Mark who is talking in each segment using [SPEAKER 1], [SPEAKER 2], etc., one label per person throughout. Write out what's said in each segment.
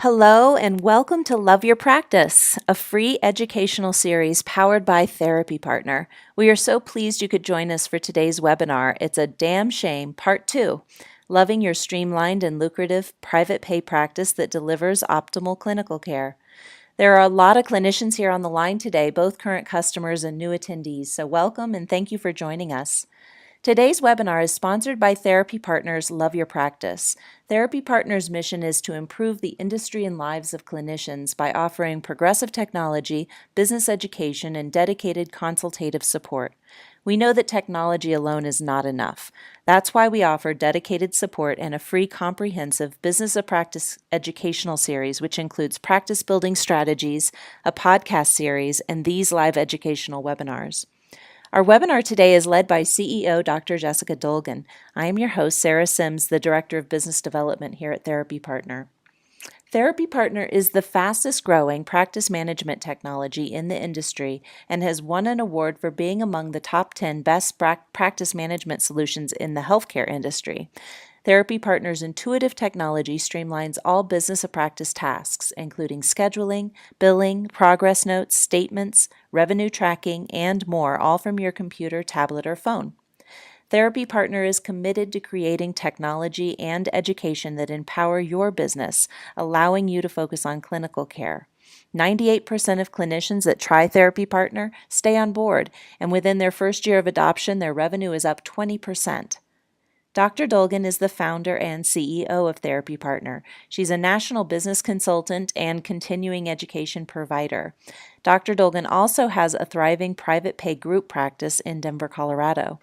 [SPEAKER 1] Hello, and welcome to Love Your Practice, a free educational series powered by Therapy Partner. We are so pleased you could join us for today's webinar. It's a damn shame, part 2, loving your streamlined and lucrative private pay practice that delivers optimal clinical care. There are a lot of clinicians here on the line today, both current customers and new attendees, so welcome and thank you for joining us. Today's webinar is sponsored by Therapy Partners Love Your Practice. Therapy Partners' mission is to improve the industry and lives of clinicians by offering progressive technology, business education, and dedicated consultative support. We know that technology alone is not enough. That's why we offer dedicated support and a free comprehensive business of practice educational series, which includes practice building strategies, a podcast series, and these live educational webinars. Our webinar today is led by CEO Dr. Jessica Dolgan. I am your host, Sarah Sims, the Director of Business Development here at Therapy Partner. Therapy Partner is the fastest growing practice management technology in the industry and has won an award for being among the top 10 best practice management solutions in the healthcare industry. Therapy Partner's intuitive technology streamlines all business of practice tasks, including scheduling, billing, progress notes, statements, revenue tracking, and more, all from your computer, tablet, or phone. Therapy Partner is committed to creating technology and education that empower your business, allowing you to focus on clinical care. 98% of clinicians that try Therapy Partner stay on board, and within their first year of adoption, their revenue is up 20%. Dr. Dolgan is the founder and CEO of Therapy Partner. She's a national business consultant and continuing education provider. Dr. Dolgan also has a thriving private pay group practice in Denver, Colorado.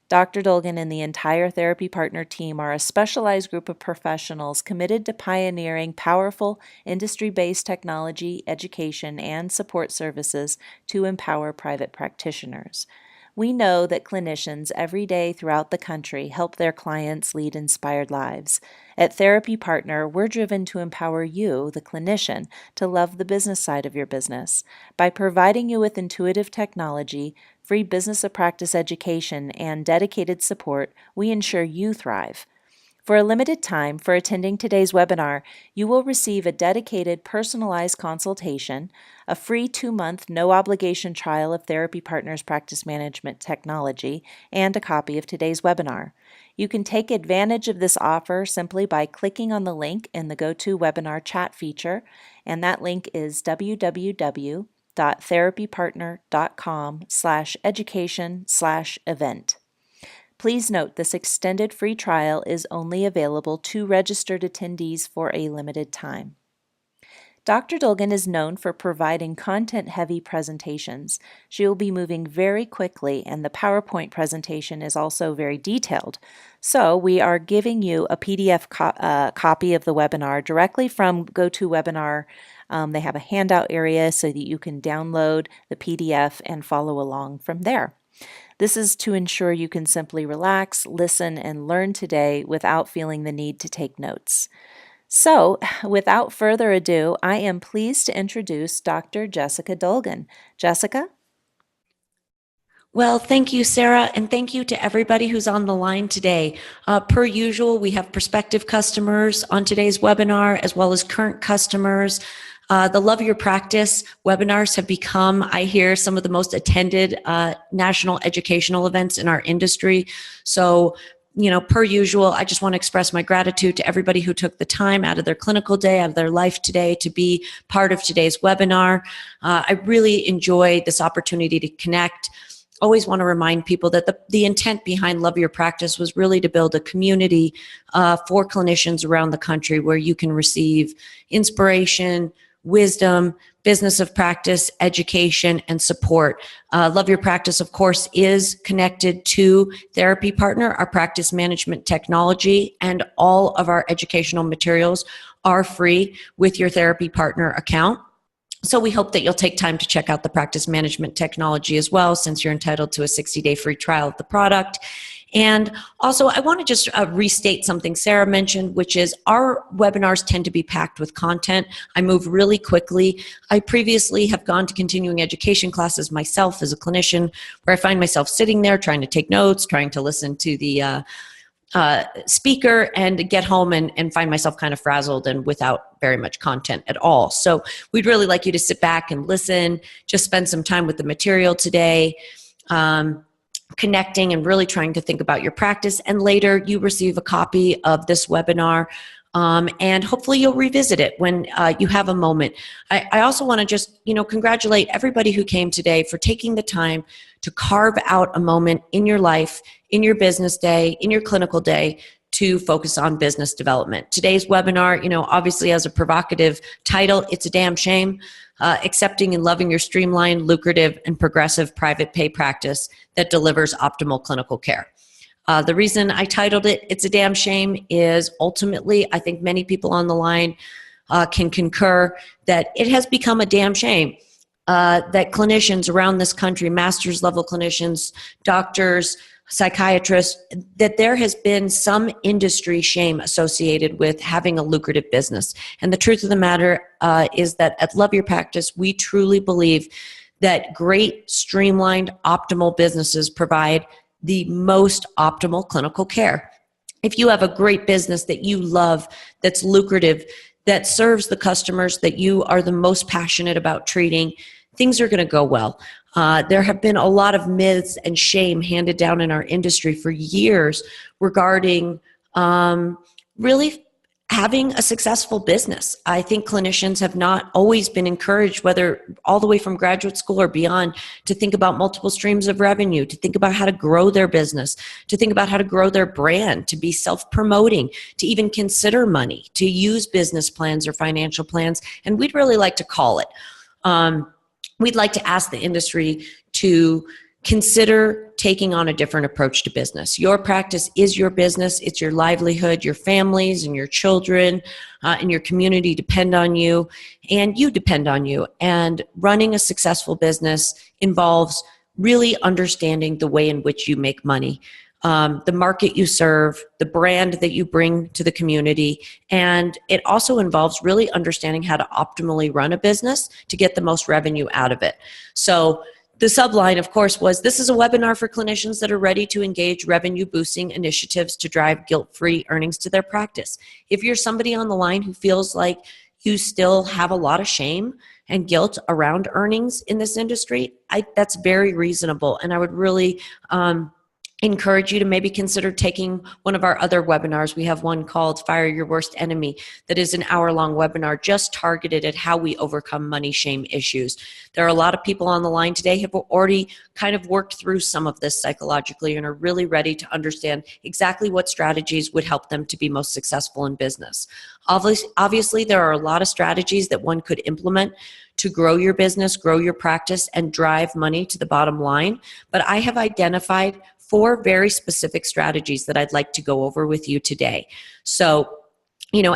[SPEAKER 1] Dr. Dolgan and the entire Therapy Partner team are a specialized group of professionals committed to pioneering powerful industry-based technology, education, and support services to empower private practitioners. We know that clinicians every day throughout the country help their clients lead inspired lives. At Therapy Partner, we're driven to empower you, the clinician, to love the business side of your business. By providing you with intuitive technology, free business of practice education, and dedicated support, we ensure you thrive. For a limited time, for attending today's webinar, you will receive a dedicated personalized consultation, a free 2-month no-obligation trial of Therapy Partners practice management technology, and a copy of today's webinar. You can take advantage of this offer simply by clicking on the link in the GoToWebinar chat feature, and that link is www.therapypartner.com/education/event. Please note this extended free trial is only available to registered attendees for a limited time. Dr. Dolgan is known for providing content-heavy presentations. She will be moving very quickly, and the PowerPoint presentation is also very detailed. So we are giving you a PDF copy of the webinar directly from GoToWebinar. They have a handout area so that you can download the PDF and follow along from there. This is to ensure you can simply relax, listen, and learn today without feeling the need to take notes. So, without further ado, I am pleased to introduce Dr. Jessica Dolgan. Jessica?
[SPEAKER 2] Well, thank you, Sarah, and thank you to everybody who's on the line today. Per usual, we have prospective customers on today's webinar, as well as current customers. The Love Your Practice webinars have become, I hear, some of the most attended national educational events in our industry. So, per usual, I just want to express my gratitude to everybody who took the time out of their clinical day, out of their life today to be part of today's webinar. I really enjoy this opportunity to connect. Always want to remind people that the intent behind Love Your Practice was really to build a community for clinicians around the country where you can receive inspiration, wisdom, business of practice, education, and support. Love Your Practice, of course, is connected to Therapy Partner, our practice management technology, and all of our educational materials are free with your Therapy Partner account. So we hope that you'll take time to check out the practice management technology as well, since you're entitled to a 60-day free trial of the product. And also, I want to just restate something Sarah mentioned, which is our webinars tend to be packed with content. I move really quickly. I previously have gone to continuing education classes myself as a clinician, where I find myself sitting there trying to take notes, trying to listen to the speaker and get home and find myself kind of frazzled and without very much content at all. So we'd really like you to sit back and listen, just spend some time with the material today, connecting and really trying to think about your practice. And later you receive a copy of this webinar. And hopefully you'll revisit it when you have a moment. I also want to just, congratulate everybody who came today for taking the time to carve out a moment in your life, in your business day, in your clinical day, to focus on business development. Today's webinar, obviously has a provocative title, It's a Damn Shame, Accepting and Loving Your Streamlined, Lucrative, and Progressive Private Pay Practice that Delivers Optimal Clinical Care. The reason I titled it, It's a Damn Shame, is ultimately, I think many people on the line can concur that it has become a damn shame that clinicians around this country, master's level clinicians, doctors, psychiatrists, that there has been some industry shame associated with having a lucrative business. And the truth of the matter is that at Love Your Practice, we truly believe that great, streamlined, optimal businesses provide the most optimal clinical care. If you have a great business that you love, that's lucrative, that serves the customers that you are the most passionate about treating, things are going to go well. There have been a lot of myths and shame handed down in our industry for years regarding really having a successful business. I think clinicians have not always been encouraged, whether all the way from graduate school or beyond, to think about multiple streams of revenue, to think about how to grow their business, to think about how to grow their brand, to be self-promoting, to even consider money, to use business plans or financial plans. And we'd really like to call it. We'd like to ask the industry to consider taking on a different approach to business. Your practice is your business. It's your livelihood. Your families and your children and your community depend on you, and you depend on you. And running a successful business involves really understanding the way in which you make money, the market you serve, the brand that you bring to the community, and it also involves really understanding how to optimally run a business to get the most revenue out of it. So the subline, of course, was this is a webinar for clinicians that are ready to engage revenue-boosting initiatives to drive guilt-free earnings to their practice. If you're somebody on the line who feels like you still have a lot of shame and guilt around earnings in this industry, that's very reasonable, and I would really encourage you to maybe consider taking one of our other webinars. We have one called Fire Your Worst Enemy that is an hour-long webinar just targeted at how we overcome money shame issues. There are a lot of people on the line today who have already kind of worked through some of this psychologically and are really ready to understand exactly what strategies would help them to be most successful in business. Obviously, there are a lot of strategies that one could implement to grow your business, grow your practice, and drive money to the bottom line. But I have identified 4 very specific strategies that I'd like to go over with you today. So,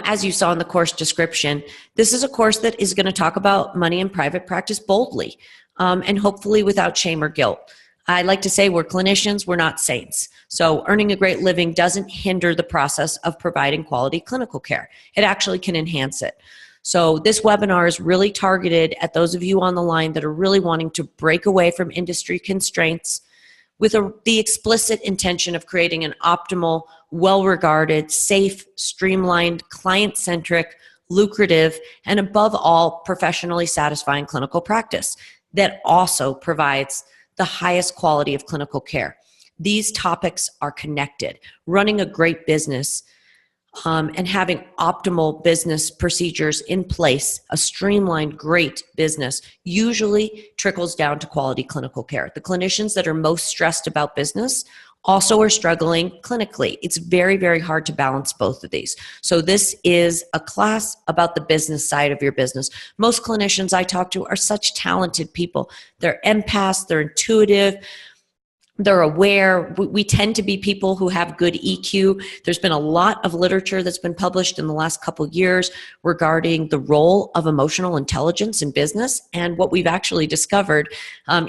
[SPEAKER 2] as you saw in the course description, this is a course that is going to talk about money in private practice boldly, and hopefully without shame or guilt. I like to say we're clinicians, we're not saints. So earning a great living doesn't hinder the process of providing quality clinical care. It actually can enhance it. So this webinar is really targeted at those of you on the line that are really wanting to break away from industry constraints with the explicit intention of creating an optimal, well-regarded, safe, streamlined, client-centric, lucrative, and above all, professionally satisfying clinical practice that also provides the highest quality of clinical care. These topics are connected. Running a great business and having optimal business procedures in place, a streamlined, great business, usually trickles down to quality clinical care. The clinicians that are most stressed about business also are struggling clinically. It's very, very hard to balance both of these. So this is a class about the business side of your business. Most clinicians I talk to are such talented people. They're empaths, they're intuitive, they're aware. We tend to be people who have good EQ. There's been a lot of literature that's been published in the last couple of years regarding the role of emotional intelligence in business. And what we've actually discovered,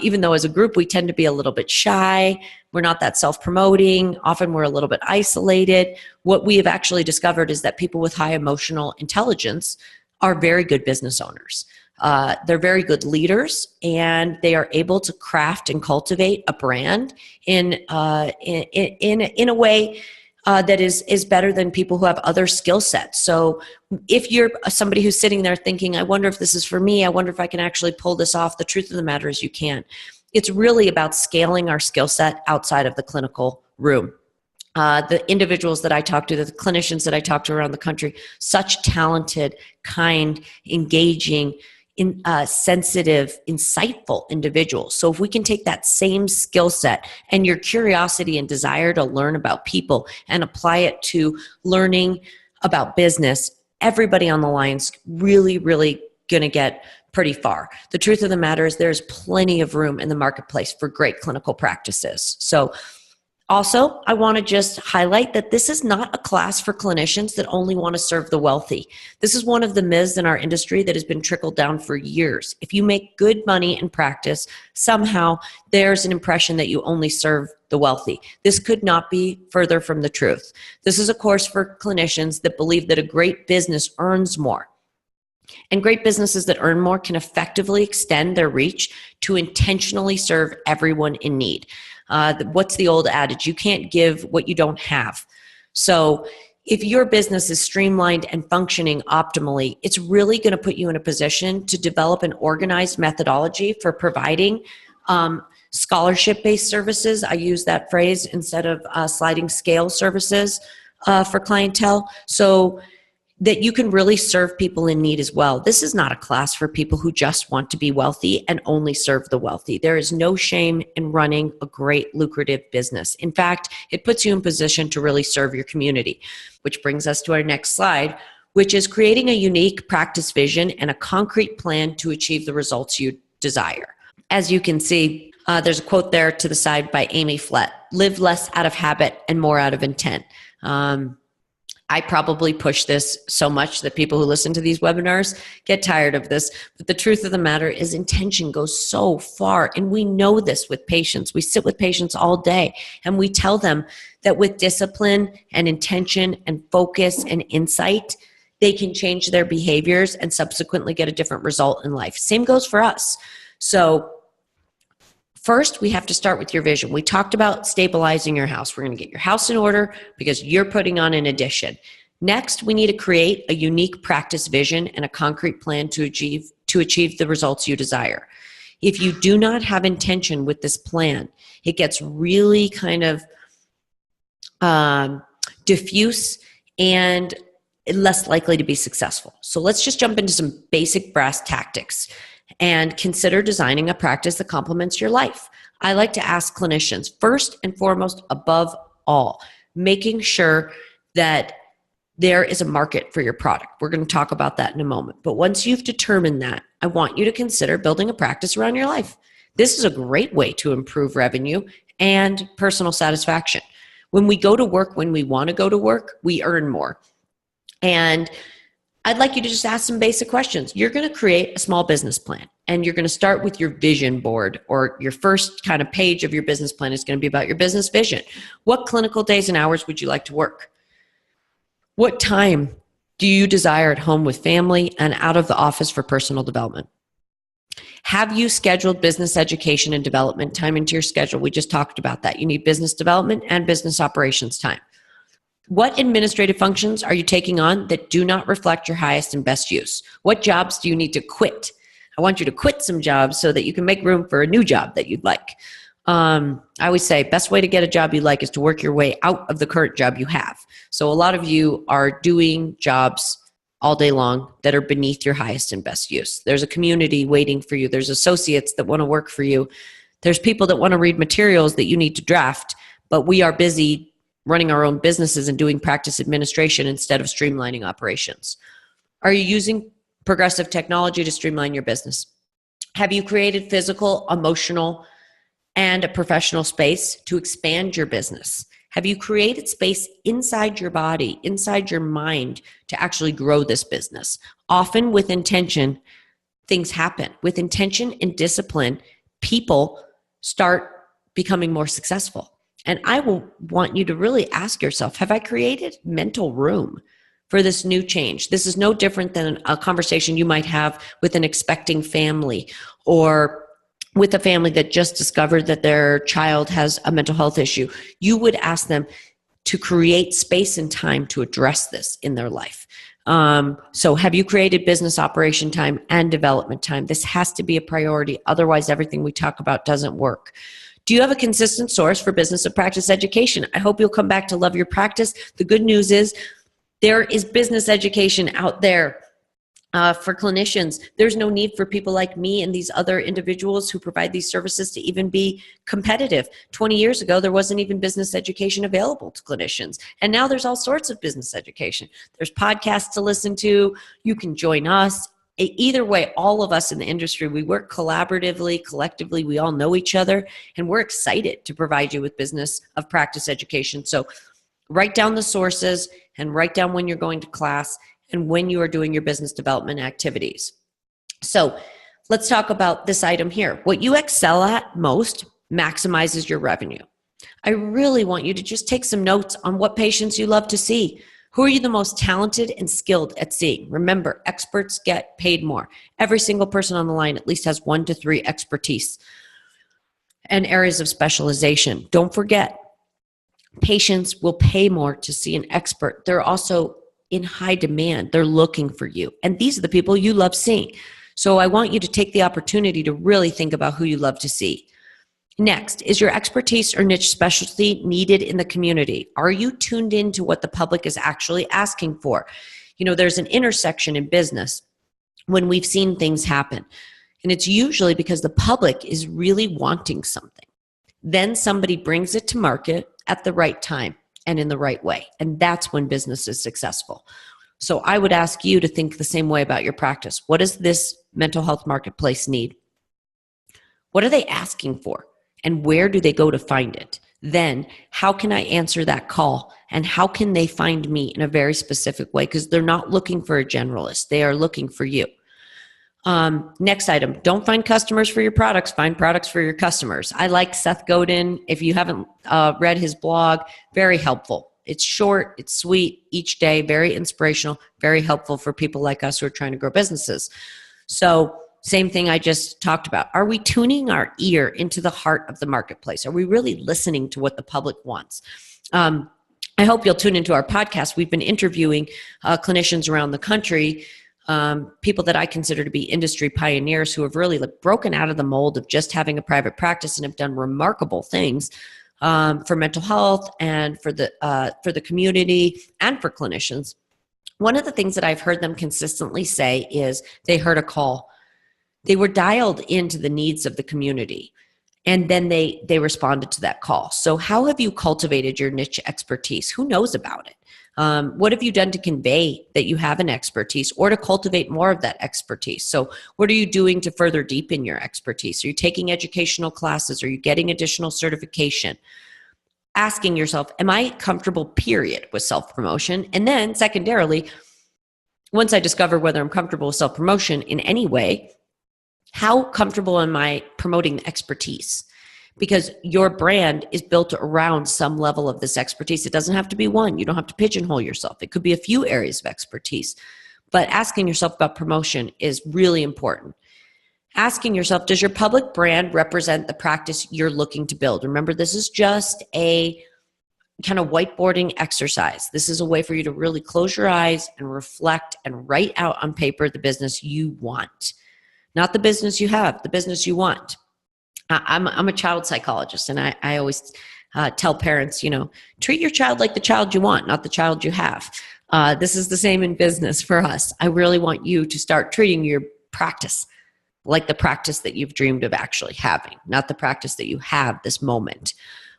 [SPEAKER 2] even though as a group we tend to be a little bit shy, we're not that self-promoting, often we're a little bit isolated, what we have actually discovered is that people with high emotional intelligence are very good business owners. They're very good leaders, and they are able to craft and cultivate a brand in a way that is better than people who have other skill sets. So if you're somebody who's sitting there thinking, I wonder if this is for me, I wonder if I can actually pull this off, the truth of the matter is you can't. It's really about scaling our skill set outside of the clinical room. The individuals that I talk to, the clinicians that I talk to around the country, such talented, kind, engaging, sensitive, insightful individuals. So if we can take that same skill set and your curiosity and desire to learn about people and apply it to learning about business, everybody on the line's really, really going to get pretty far. The truth of the matter is there's plenty of room in the marketplace for great clinical practices. So also, I want to just highlight that this is not a class for clinicians that only want to serve the wealthy. This is one of the myths in our industry that has been trickled down for years. If you make good money in practice, somehow there's an impression that you only serve the wealthy. This could not be further from the truth. This is a course for clinicians that believe that a great business earns more. And great businesses that earn more can effectively extend their reach to intentionally serve everyone in need. What's the old adage? You can't give what you don't have. So if your business is streamlined and functioning optimally, it's really going to put you in a position to develop an organized methodology for providing scholarship-based services. I use that phrase instead of sliding scale services for clientele. So that you can really serve people in need as well. This is not a class for people who just want to be wealthy and only serve the wealthy. There is no shame in running a great lucrative business. In fact, it puts you in position to really serve your community, which brings us to our next slide, which is creating a unique practice vision and a concrete plan to achieve the results you desire. As you can see, there's a quote there to the side by Amy Flett: live less out of habit and more out of intent. I probably push this so much that people who listen to these webinars get tired of this. But the truth of the matter is intention goes so far. And we know this with patients. We sit with patients all day and we tell them that with discipline and intention and focus and insight, they can change their behaviors and subsequently get a different result in life. Same goes for us. So first, we have to start with your vision. We talked about stabilizing your house. We're going to get your house in order because you're putting on an addition. Next, we need to create a unique practice vision and a concrete plan to achieve the results you desire. If you do not have intention with this plan, it gets really kind of diffuse and less likely to be successful. So let's just jump into some basic brass tactics and consider designing a practice that complements your life. I like to ask clinicians, first and foremost, above all, making sure that there is a market for your product. We're going to talk about that in a moment. But once you've determined that, I want you to consider building a practice around your life. This is a great way to improve revenue and personal satisfaction. When we go to work when we want to go to work, we earn more. And I'd like you to just ask some basic questions. You're going to create a small business plan, and you're going to start with your vision board, or your first kind of page of your business plan is going to be about your business vision. What clinical days and hours would you like to work? What time do you desire at home with family and out of the office for personal development? Have you scheduled business education and development time into your schedule? We just talked about that. You need business development and business operations time. What administrative functions are you taking on that do not reflect your highest and best use? What jobs do you need to quit? I want you to quit some jobs so that you can make room for a new job that you'd like. I always say best way to get a job you like is to work your way out of the current job you have. So a lot of you are doing jobs all day long that are beneath your highest and best use. There's a community waiting for you. There's associates that want to work for you. There's people that want to read materials that you need to draft, but we are busy running our own businesses and doing practice administration instead of streamlining operations. Are you using progressive technology to streamline your business? Have you created physical, emotional, and a professional space to expand your business? Have you created space inside your body, inside your mind to actually grow this business? Often with intention, things happen. With intention and discipline, people start becoming more successful. And I will want you to really ask yourself, have I created mental room for this new change? This is no different than a conversation you might have with an expecting family, or with a family that just discovered that their child has a mental health issue. You would ask them, to create space and time to address this in their life. So have you created business operation time and development time? This has to be a priority. Otherwise, everything we talk about doesn't work. Do you have a consistent source for business of practice education? I hope you'll come back to Love Your Practice. The good news is there is business education out there for clinicians. There's no need for people like me and these other individuals who provide these services to even be competitive. 20 years ago, there wasn't even business education available to clinicians. And now there's all sorts of business education. There's podcasts to listen to. You can join us. Either way, all of us in the industry, we work collaboratively, collectively. We all know each other, and we're excited to provide you with business of practice education. So write down the sources and write down when you're going to class and when you are doing your business development activities. So let's talk about this item here. What you excel at most maximizes your revenue. I really want you to just take some notes on what patients you love to see. Who are you the most talented and skilled at seeing? Remember, experts get paid more. Every single person on the line at least has 1 to 3 expertise and areas of specialization. Don't forget, patients will pay more to see an expert. They're also in high demand. They're looking for you. And these are the people you love seeing. So I want you to take the opportunity to really think about who you love to see. Next, is your expertise or niche specialty needed in the community? Are you tuned into what the public is actually asking for? You know, there's an intersection in business when we've seen things happen. And it's usually because the public is really wanting something. Then somebody brings it to market at the right time and in the right way. And that's when business is successful. So I would ask you to think the same way about your practice. What does this mental health marketplace need? What are they asking for? And where do they go to find it? Then how can I answer that call? And how can they find me in a very specific way? Because they're not looking for a generalist. They are looking for you. Next item, don't find customers for your products, find products for your customers. I like Seth Godin. If you haven't read his blog, very helpful. It's short, it's sweet, each day, very inspirational, very helpful for people like us who are trying to grow businesses. So same thing I just talked about. Are we tuning our ear into the heart of the marketplace? Are we really listening to what the public wants? I hope you'll tune into our podcast. We've been interviewing clinicians around the country, people that I consider to be industry pioneers who have really broken out of the mold of just having a private practice and have done remarkable things for mental health and for the community and for clinicians. One of the things that I've heard them consistently say is they heard a call. They were dialed into the needs of the community, and then they responded to that call. So how have you cultivated your niche expertise? Who knows about it? What have you done to convey that you have an expertise or to cultivate more of that expertise? So what are you doing to further deepen your expertise? Are you taking educational classes? Are you getting additional certification? Asking yourself, am I comfortable, period, with self-promotion? And then secondarily, once I discover whether I'm comfortable with self-promotion in any way, how comfortable am I promoting the expertise? Because your brand is built around some level of this expertise. It doesn't have to be one. You don't have to pigeonhole yourself. It could be a few areas of expertise. But asking yourself about promotion is really important. Asking yourself, does your public brand represent the practice you're looking to build? Remember, this is just a kind of whiteboarding exercise. This is a way for you to really close your eyes and reflect and write out on paper the business you want. Not the business you have, the business you want. I'm a child psychologist, and I always tell parents, treat your child like the child you want, not the child you have. This is the same in business for us. I really want you to start treating your practice like the practice that you've dreamed of actually having, not the practice that you have this moment.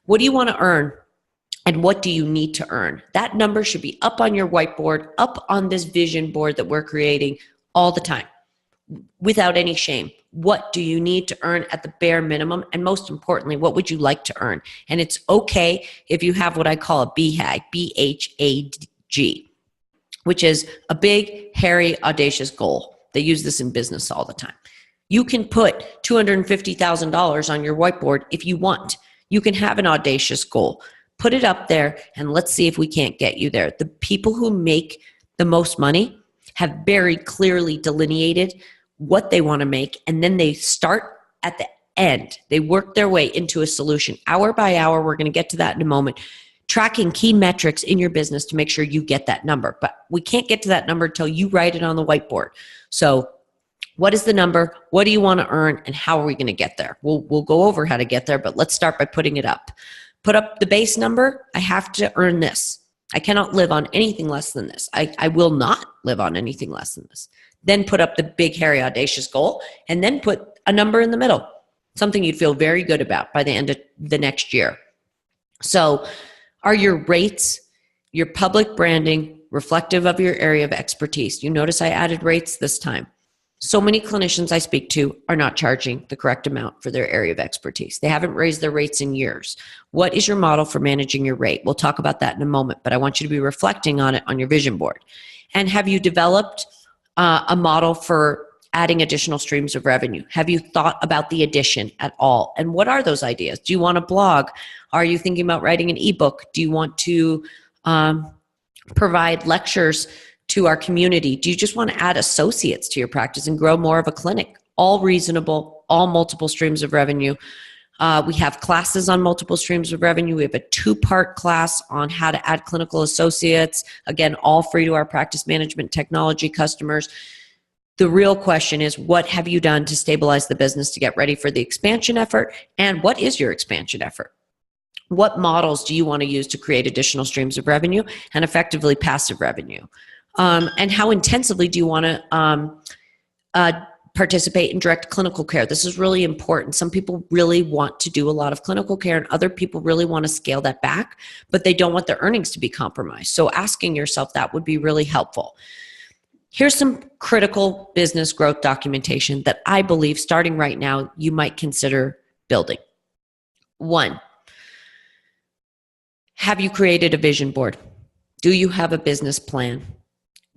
[SPEAKER 2] What do you want to earn? And what do you need to earn? That number should be up on your whiteboard, up on this vision board that we're creating all the time, without any shame. What do you need to earn at the bare minimum? And most importantly, what would you like to earn? And it's okay if you have what I call a BHAG, B-H-A-G, which is a big, hairy, audacious goal. They use this in business all the time. You can put $250,000 on your whiteboard if you want. You can have an audacious goal. Put it up there and let's see if we can't get you there. The people who make the most money have very clearly delineated what they want to make, and then they start at the end. They work their way into a solution hour by hour. We're going to get to that in a moment, tracking key metrics in your business to make sure you get that number. But we can't get to that number until you write it on the whiteboard. So what is the number? What do you want to earn? And how are we going to get there? We'll go over how to get there, but let's start by putting it up. Put up the base number. I have to earn this. I cannot live on anything less than this. I will not live on anything less than this. Then put up the big, hairy, audacious goal, and then put a number in the middle, something you'd feel very good about by the end of the next year. So are your rates, your public branding reflective of your area of expertise? You notice I added rates this time. So many clinicians I speak to are not charging the correct amount for their area of expertise. They haven't raised their rates in years. What is your model for managing your rate? We'll talk about that in a moment, but I want you to be reflecting on it on your vision board. And have you developed a model for adding additional streams of revenue? Have you thought about the addition at all? And what are those ideas? Do you want a blog? Are you thinking about writing an ebook? Do you want to provide lectures to our community? Do you just want to add associates to your practice and grow more of a clinic? All reasonable, all multiple streams of revenue. We have classes on multiple streams of revenue. We have a 2-part class on how to add clinical associates. Again, all free to our practice management technology customers. The real question is, what have you done to stabilize the business to get ready for the expansion effort? And what is your expansion effort? What models do you want to use to create additional streams of revenue and effectively passive revenue? And how intensively do you want to participate in direct clinical care? This is really important. Some people really want to do a lot of clinical care, and other people really want to scale that back, but they don't want their earnings to be compromised. So asking yourself that would be really helpful. Here's some critical business growth documentation that I believe, starting right now, you might consider building. 1, have you created a vision board? Do you have a business plan?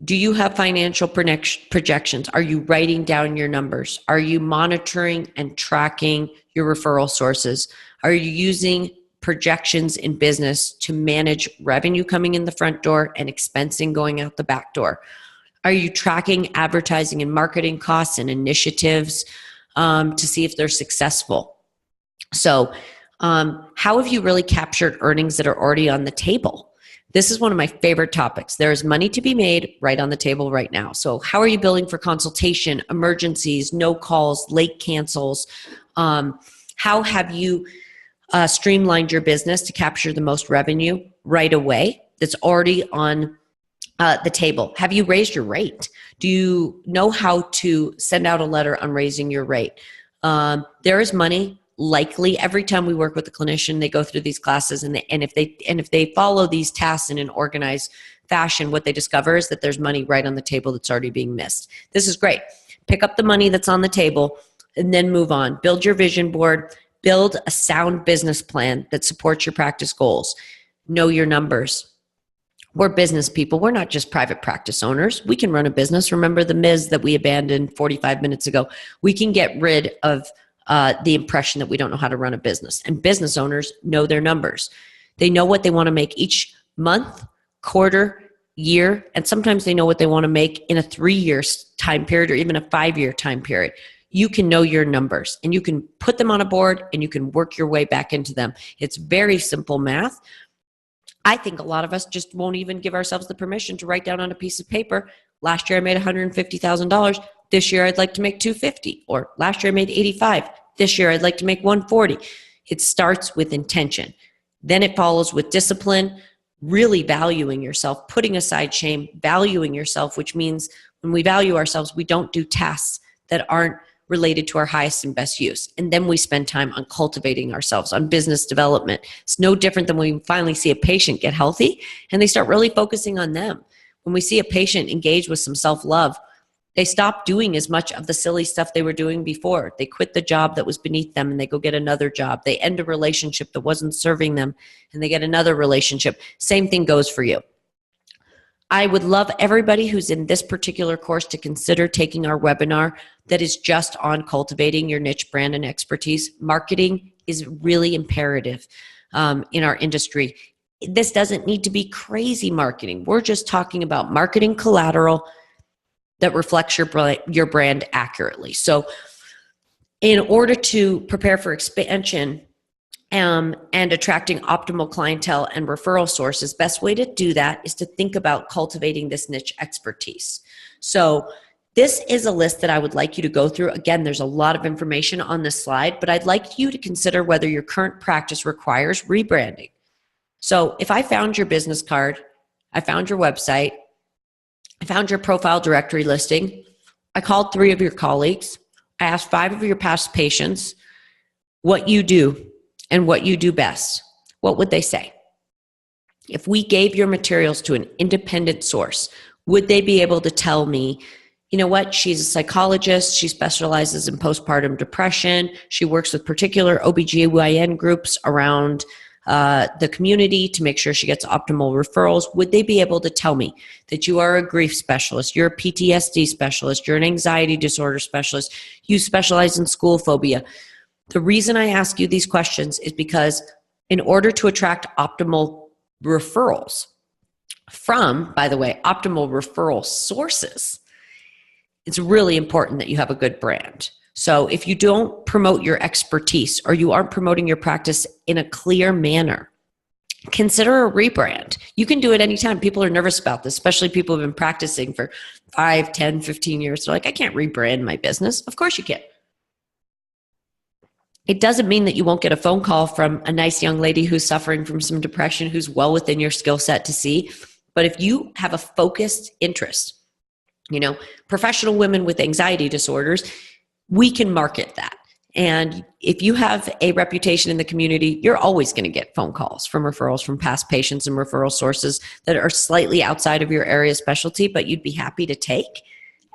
[SPEAKER 2] Do you have financial projections? Are you writing down your numbers? Are you monitoring and tracking your referral sources? Are you using projections in business to manage revenue coming in the front door and expensing going out the back door? Are you tracking advertising and marketing costs and initiatives to see if they're successful? So how have you really captured earnings that are already on the table? This is one of my favorite topics. There is money to be made right on the table right now. So how are you billing for consultation, emergencies, no calls, late cancels? How have you streamlined your business to capture the most revenue right away that's already on the table? Have you raised your rate? Do you know how to send out a letter on raising your rate? There is money. Likely every time we work with a clinician, they go through these classes, and if they follow these tasks in an organized fashion, what they discover is that there's money right on the table that's already being missed. This is great. Pick up the money that's on the table and then move on. Build your vision board. Build a sound business plan that supports your practice goals. Know your numbers. We're business people. We're not just private practice owners. We can run a business. Remember the Miz that we abandoned 45 minutes ago? We can get rid of the impression that we don't know how to run a business. And business owners know their numbers. They know what they want to make each month, quarter, year, and sometimes they know what they want to make in a 3-year time period or even a 5-year time period. You can know your numbers and you can put them on a board and you can work your way back into them. It's very simple math. I think a lot of us just won't even give ourselves the permission to write down on a piece of paper, last year I made $150,000. This year I'd like to make $250,000, or last year I made $85,000. This year I'd like to make $140,000. It starts with intention. Then it follows with discipline, really valuing yourself, putting aside shame, valuing yourself, which means when we value ourselves, we don't do tasks that aren't related to our highest and best use. And then we spend time on cultivating ourselves, on business development. It's no different than when we finally see a patient get healthy and they start really focusing on them. When we see a patient engage with some self-love, they stop doing as much of the silly stuff they were doing before. They quit the job that was beneath them and they go get another job. They end a relationship that wasn't serving them and they get another relationship. Same thing goes for you. I would love everybody who's in this particular course to consider taking our webinar that is just on cultivating your niche brand and expertise. Marketing is really imperative in our industry. This doesn't need to be crazy marketing. We're just talking about marketing collateral that reflects your brand accurately. So in order to prepare for expansion and attracting optimal clientele and referral sources, best way to do that is to think about cultivating this niche expertise. So this is a list that I would like you to go through. Again, there's a lot of information on this slide, but I'd like you to consider whether your current practice requires rebranding. So if I found your business card, I found your website, I found your profile directory listing, I called 3 of your colleagues, I asked 5 of your past patients what you do and what you do best, what would they say? If we gave your materials to an independent source, would they be able to tell me, you know what, she's a psychologist, she specializes in postpartum depression, she works with particular OBGYN groups around the community to make sure she gets optimal referrals? Would they be able to tell me that you are a grief specialist, you're a PTSD specialist, you're an anxiety disorder specialist, you specialize in school phobia? The reason I ask you these questions is because in order to attract optimal referrals from, by the way, optimal referral sources, it's really important that you have a good brand. So if you don't promote your expertise or you aren't promoting your practice in a clear manner, consider a rebrand. You can do it anytime. People are nervous about this, especially people who have been practicing for 5, 10, 15 years. They're like, I can't rebrand my business. Of course you can. It doesn't mean that you won't get a phone call from a nice young lady who's suffering from some depression, who's well within your skill set to see. But if you have a focused interest, professional women with anxiety disorders, we can market that. And if you have a reputation in the community, you're always going to get phone calls from referrals from past patients and referral sources that are slightly outside of your area of specialty, but you'd be happy to take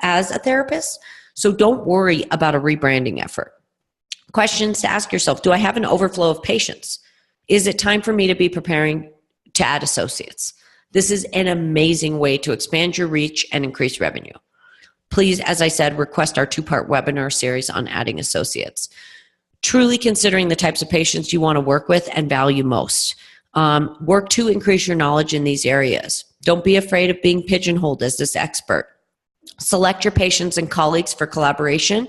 [SPEAKER 2] as a therapist. So don't worry about a rebranding effort. Questions to ask yourself: do I have an overflow of patients? Is it time for me to be preparing to add associates? This is an amazing way to expand your reach and increase revenue. Please, as I said, request our 2-part webinar series on adding associates. Truly considering the types of patients you want to work with and value most. Work to increase your knowledge in these areas. Don't be afraid of being pigeonholed as this expert. Select your patients and colleagues for collaboration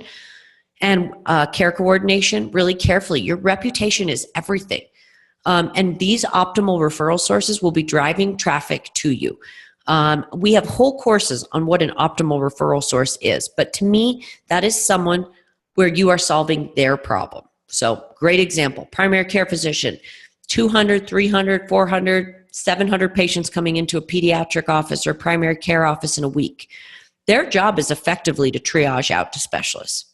[SPEAKER 2] and care coordination really carefully. Your reputation is everything. And these optimal referral sources will be driving traffic to you. We have whole courses on what an optimal referral source is, but to me, that is someone where you are solving their problem. So great example, primary care physician, 200, 300, 400, 700 patients coming into a pediatric office or primary care office in a week. Their job is effectively to triage out to specialists.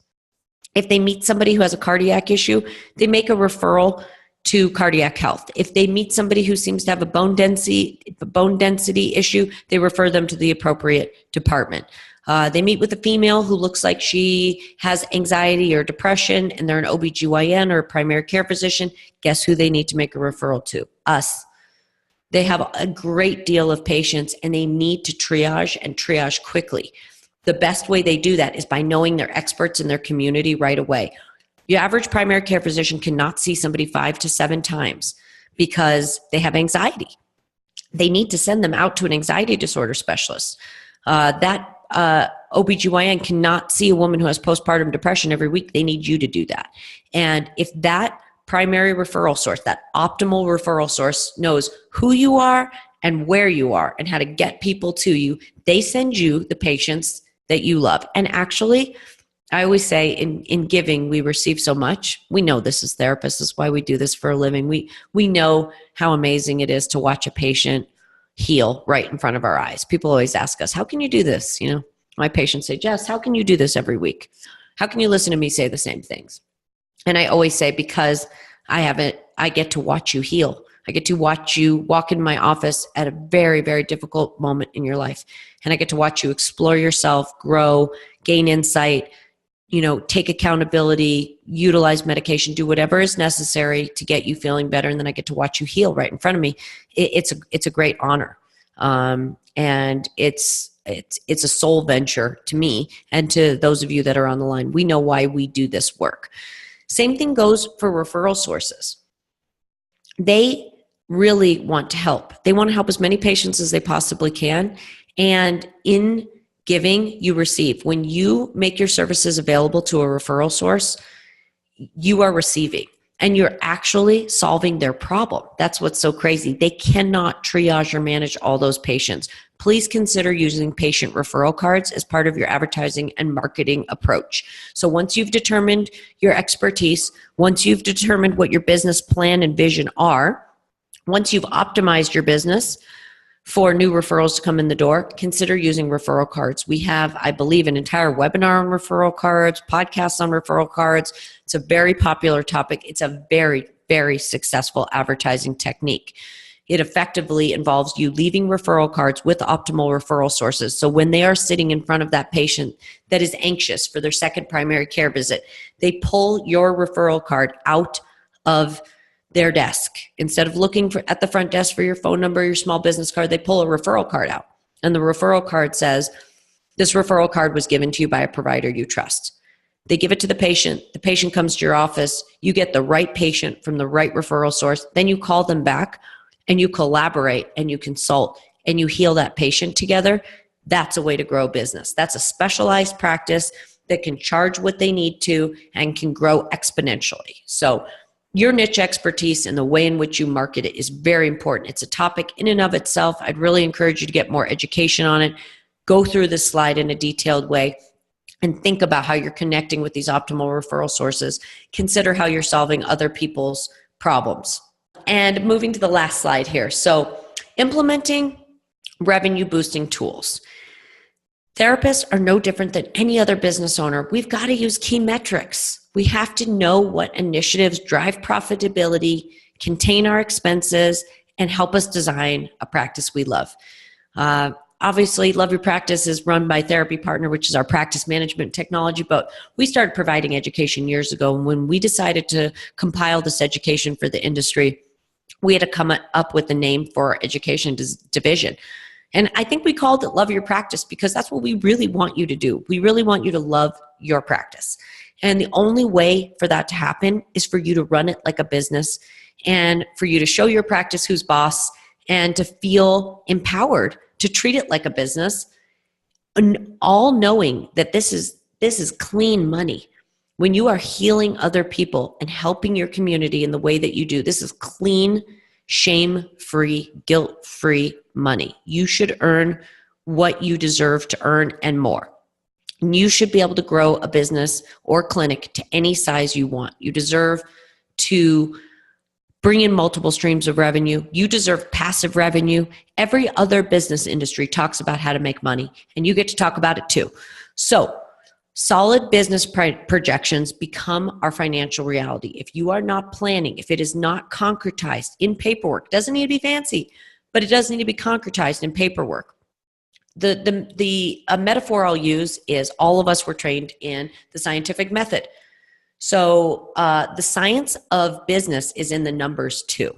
[SPEAKER 2] If they meet somebody who has a cardiac issue, they make a referral to cardiac health. If they meet somebody who seems to have a bone density issue, they refer them to the appropriate department. They meet with a female who looks like she has anxiety or depression, and they're an OBGYN or a primary care physician. Guess who they need to make a referral to? Us. They have a great deal of patients, and they need to triage and triage quickly. The best way they do that is by knowing they're experts in their community right away. Your average primary care physician cannot see somebody 5 to 7 times because they have anxiety. They need to send them out to an anxiety disorder specialist. That OBGYN cannot see a woman who has postpartum depression every week. They need you to do that. And if that primary referral source, that optimal referral source, knows who you are and where you are and how to get people to you, they send you the patients that you love. And actually, I always say in giving, we receive so much. We know this as therapists. This is why we do this for a living. We know how amazing it is to watch a patient heal right in front of our eyes. People always ask us, how can you do this? My patients say, Jess, how can you do this every week? How can you listen to me say the same things? And I always say, because I get to watch you heal. I get to watch you walk in my office at a very, very difficult moment in your life. And I get to watch you explore yourself, grow, gain insight, take accountability, utilize medication, do whatever is necessary to get you feeling better. And then I get to watch you heal right in front of me. It's a great honor. And it's a soul venture to me and to those of you that are on the line. We know why we do this work. Same thing goes for referral sources. They really want to help. They want to help as many patients as they possibly can. And in giving, you receive. When you make your services available to a referral source, you are receiving. and you're actually solving their problem. That's what's so crazy. They cannot triage or manage all those patients. Please consider using patient referral cards as part of your advertising and marketing approach. So once you've determined your expertise, once you've determined what your business plan and vision are, once you've optimized your business for new referrals to come in the door, consider using referral cards. We have, I believe, an entire webinar on referral cards, podcasts on referral cards. It's a very popular topic. It's a very, very successful advertising technique. It effectively involves you leaving referral cards with optimal referral sources. So when they are sitting in front of that patient that is anxious for their second primary care visit, they pull your referral card out of their desk. Instead of looking at the front desk for your phone number, your small business card, they pull a referral card out. And the referral card says, this referral card was given to you by a provider you trust. They give it to the patient. The patient comes to your office. You get the right patient from the right referral source. Then you call them back and you collaborate and you consult and you heal that patient together. That's a way to grow business. That's a specialized practice that can charge what they need to and can grow exponentially. So your niche expertise and the way in which you market it is very important. It's a topic in and of itself. I'd really encourage you to get more education on it. Go through this slide in a detailed way and think about how you're connecting with these optimal referral sources. Consider how you're solving other people's problems. And moving to the last slide here. So implementing revenue boosting tools. Therapists are no different than any other business owner. We've got to use key metrics. We have to know what initiatives drive profitability, contain our expenses, and help us design a practice we love. Obviously, Love Your Practice is run by Therapy Partner, which is our practice management technology, but we started providing education years ago. And when we decided to compile this education for the industry, we had to come up with a name for our education division. And I think we called it Love Your Practice because that's what we really want you to do. We really want you to love your practice. And the only way for that to happen is for you to run it like a business and for you to show your practice who's boss and to feel empowered to treat it like a business, and all knowing that this is clean money. When you are healing other people and helping your community in the way that you do, this is clean, shame-free, guilt-free money. You should earn what you deserve to earn and more. And you should be able to grow a business or clinic to any size you want. You deserve to bring in multiple streams of revenue. You deserve passive revenue. Every other business industry talks about how to make money, and you get to talk about it too. So, solid business projections become our financial reality. If you are not planning, if it is not concretized in paperwork, doesn't need to be fancy, but it does need to be concretized in paperwork. The metaphor I'll use is all of us were trained in the scientific method. So the science of business is in the numbers too.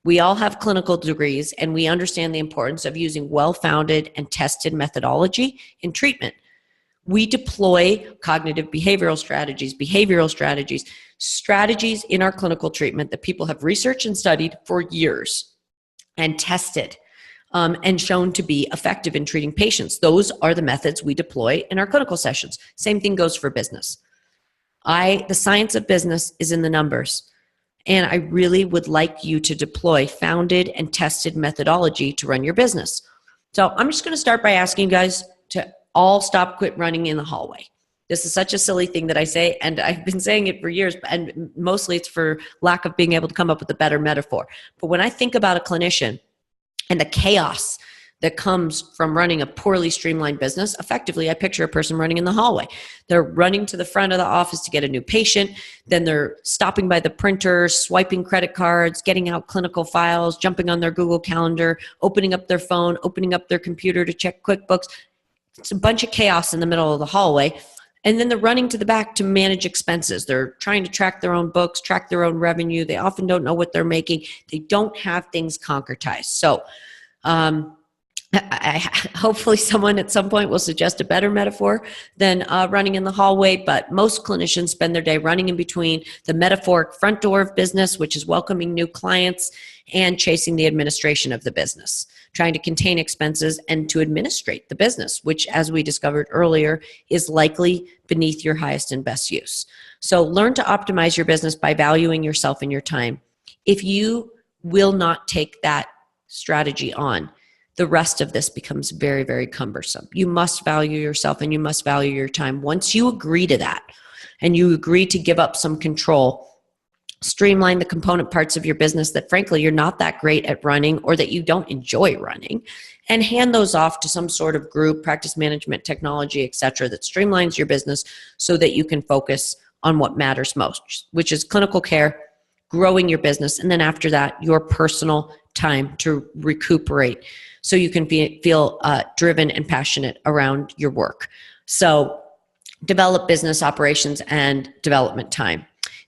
[SPEAKER 2] We all have clinical degrees and we understand the importance of using well-founded and tested methodology in treatment. We deploy cognitive behavioral strategies in our clinical treatment that people have researched and studied for years and tested and shown to be effective in treating patients. Those are the methods we deploy in our clinical sessions. Same thing goes for business. The science of business is in the numbers, and I really would like you to deploy founded and tested methodology to run your business. So I'm just going to start by asking you guys to all stop, quit running in the hallway. This is such a silly thing that I say, and I've been saying it for years, and mostly it's for lack of being able to come up with a better metaphor. But when I think about a clinician and the chaos that comes from running a poorly streamlined business, effectively, I picture a person running in the hallway. They're running to the front of the office to get a new patient. Then they're stopping by the printer, swiping credit cards, getting out clinical files, jumping on their Google Calendar, opening up their phone, opening up their computer to check QuickBooks. It's a bunch of chaos in the middle of the hallway. And then they're running to the back to manage expenses. They're trying to track their own books, track their own revenue. They often don't know what they're making. They don't have things concretized. So Hopefully someone at some point will suggest a better metaphor than running in the hallway, but most clinicians spend their day running in between the metaphoric front door of business, which is welcoming new clients, and chasing the administration of the business, trying to contain expenses and to administrate the business, which, as we discovered earlier, is likely beneath your highest and best use. So learn to optimize your business by valuing yourself and your time. If you will not take that strategy on, the rest of this becomes very, very cumbersome. You must value yourself and you must value your time. Once you agree to that and you agree to give up some control, streamline the component parts of your business that frankly you're not that great at running or that you don't enjoy running, and hand those off to some sort of group, practice management, technology, etc., that streamlines your business so that you can focus on what matters most, which is clinical care, growing your business, and then after that, your personal time to recuperate so you can feel driven and passionate around your work. So develop business operations and development time.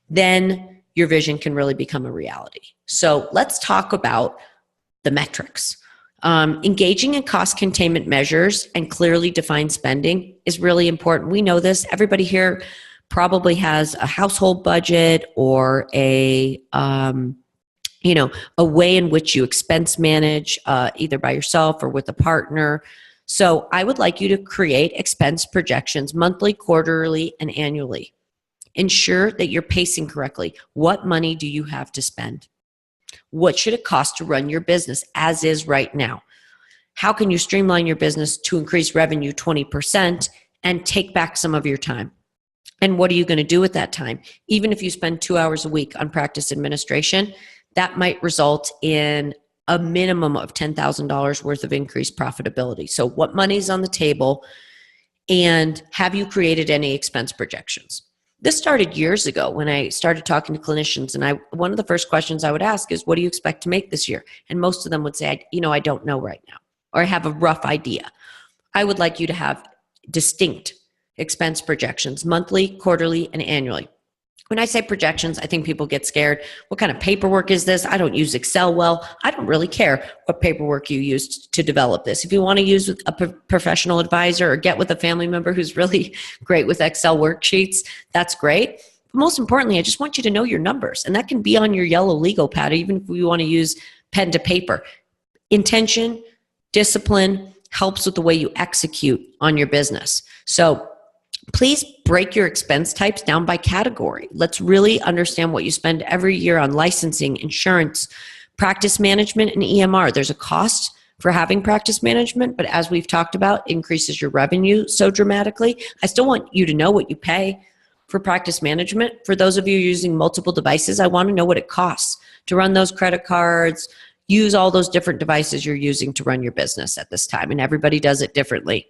[SPEAKER 2] Then your vision can really become a reality. So let's talk about the metrics. Engaging in cost containment measures and clearly defined spending is really important. We know this. Everybody here probably has a household budget or a way in which you expense manage, either by yourself or with a partner. So I would like you to create expense projections monthly, quarterly, and annually. Ensure that you're pacing correctly. What money do you have to spend? What should it cost to run your business as is right now? How can you streamline your business to increase revenue 20% and take back some of your time? And what are you going to do with that time? Even if you spend 2 hours a week on practice administration, that might result in a minimum of $10,000 worth of increased profitability. So what money's on the table, and have you created any expense projections? This started years ago when I started talking to clinicians, and one of the first questions I would ask is, what do you expect to make this year? And most of them would say, I don't know right now, or I have a rough idea. I would like you to have distinct expense projections, monthly, quarterly, and annually. When I say projections, I think people get scared. What kind of paperwork is this? I don't use Excel well. I don't really care what paperwork you used to develop this. If you want to use a professional advisor or get with a family member who's really great with Excel worksheets, that's great. But most importantly, I just want you to know your numbers, and that can be on your yellow legal pad, even if you want to use pen to paper. Intention, discipline helps with the way you execute on your business. So please break your expense types down by category. Let's really understand what you spend every year on licensing, insurance, practice management, and EMR. There's a cost for having practice management, but as we've talked about, increases your revenue so dramatically. I still want you to know what you pay for practice management. For those of you using multiple devices, I want to know what it costs to run those credit cards, use all those different devices you're using to run your business at this time, and everybody does it differently.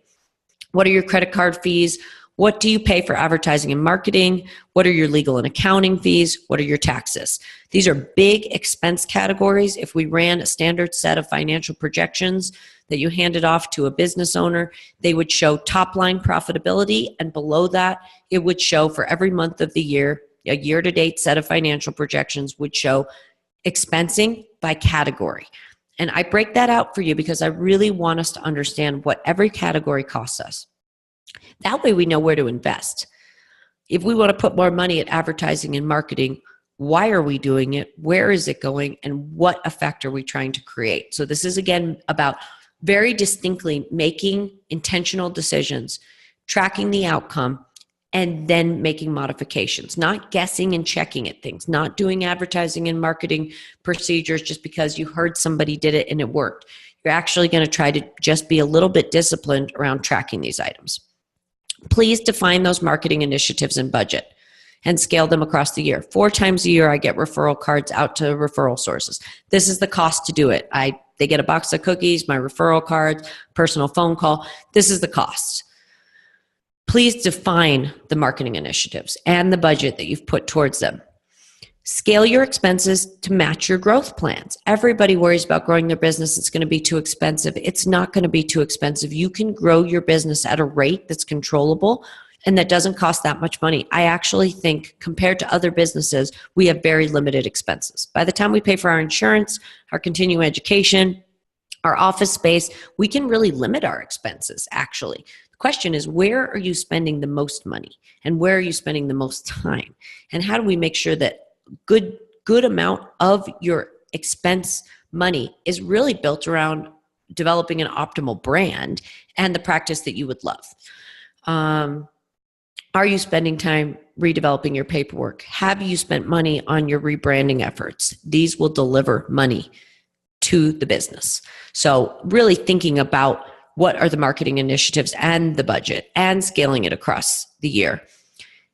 [SPEAKER 2] What are your credit card fees? What do you pay for advertising and marketing? What are your legal and accounting fees? What are your taxes? These are big expense categories. If we ran a standard set of financial projections that you handed off to a business owner, they would show top line profitability, and below that, it would show for every month of the year, a year-to-date set of financial projections would show expensing by category. And I break that out for you because I really want us to understand what every category costs us. That way we know where to invest. If we want to put more money at advertising and marketing, why are we doing it? Where is it going? And what effect are we trying to create? So this is, again, about very distinctly making intentional decisions, tracking the outcome, and then making modifications, not guessing and checking at things, not doing advertising and marketing procedures just because you heard somebody did it and it worked. You're actually going to try to just be a little bit disciplined around tracking these items. Please define those marketing initiatives and budget and scale them across the year. 4 times a year, I get referral cards out to referral sources. This is the cost to do it. They get a box of cookies, my referral cards, personal phone call. This is the cost. Please define the marketing initiatives and the budget that you've put towards them. Scale your expenses to match your growth plans. Everybody worries about growing their business. It's going to be too expensive. It's not going to be too expensive. You can grow your business at a rate that's controllable and that doesn't cost that much money. I actually think compared to other businesses, we have very limited expenses. By the time we pay for our insurance, our continuing education, our office space, we can really limit our expenses, actually. The question is, where are you spending the most money? And where are you spending the most time? And how do we make sure that good amount of your expense money is really built around developing an optimal brand and the practice that you would love? Are you spending time redeveloping your paperwork? Have you spent money on your rebranding efforts? These will deliver money to the business. So really thinking about what are the marketing initiatives and the budget and scaling it across the year.